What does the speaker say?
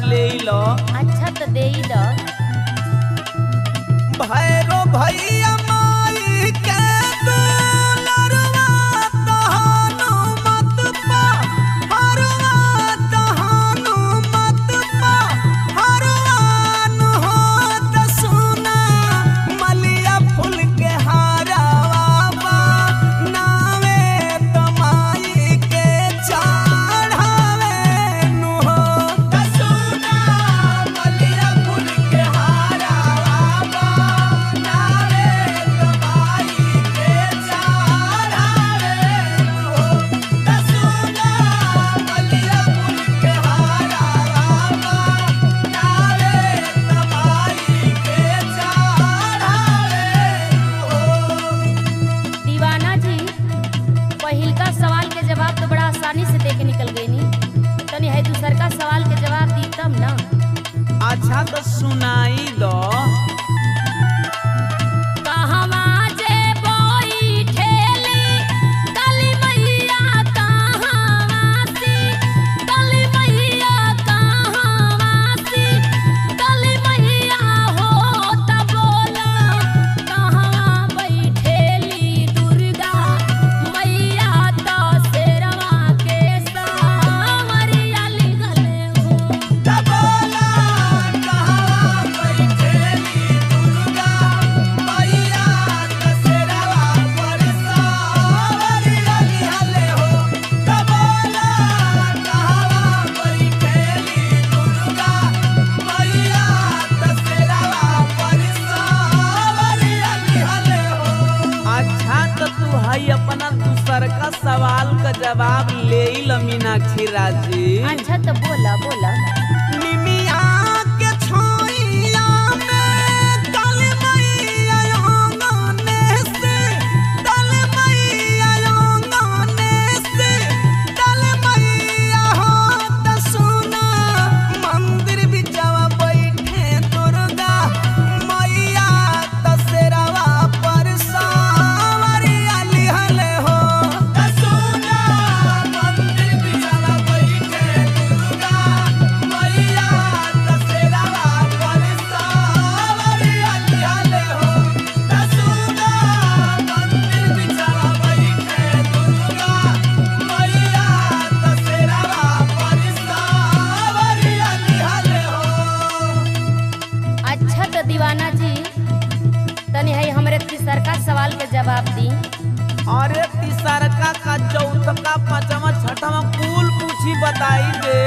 जवाब ले लो। अच्छा तो दे ही दो। भैरो भैया माई के दुलरवा तहानु मत पा हरवा तहानु मत पा हरवानु हो त सुना मलिया फूल के हारावा बा नावे तमाई के चढ़ावे नु हो त सुना मलिया फूल के हारावा बा नावे तमाई के चढ़ावे नु हो त सुना मलिया फूल के हारावा बा नावे तमाई के चढ़ावे नु हो। दीवाना जी, पहिलका सवाल के जवाब तो बड़ा आसानी से दे के निकल गई नी। तनी है दूसर का सवाल के जवाब दी तब ना। अच्छा तो सुनाई दो। कहवा जे बोई ठेली काली मैया कहावासी, काली मैया कहावासी, काली मैया हो त बोला कहवा बैठेली दुर्गा मैया त शेरवा के सावरिया लिखले हो। बोला कहाँ बैठेली दुर्गा मैया दशहरा पर सावरिया लिहले हो। बोला कहाँ बैठेली दुर्गा मैया दशहरा पर सावरिया लिहले हो। अच्छा तो तू है अपना दूसर का सवाल का जवाब ले लो मीनाक्षी राजी। अच्छा तो बोला बोला। निमिया के छोइया में दल मैया आंगने से दल मैया आंगने से दल मैया हो त सुना मंदिर बिचवा बैठे दुर्गा मैया दशहरा पर सावरिया लिहले हो। त सुना मंदिर बिचवा बैठे दुर्गा मैया दशहरा पर सावरिया लिहले हो। त सुना मंदिर बिचवा बैठे दुर्गा मैया दशहरा पर सावरिया लिहले हो। अच्छा तो दीवाना जी, तनी है हमरे तीसर का सवाल के जवाब दी। अरे तीसरका का चौथका पांचवा छठवा कुल पूछी बताई दे।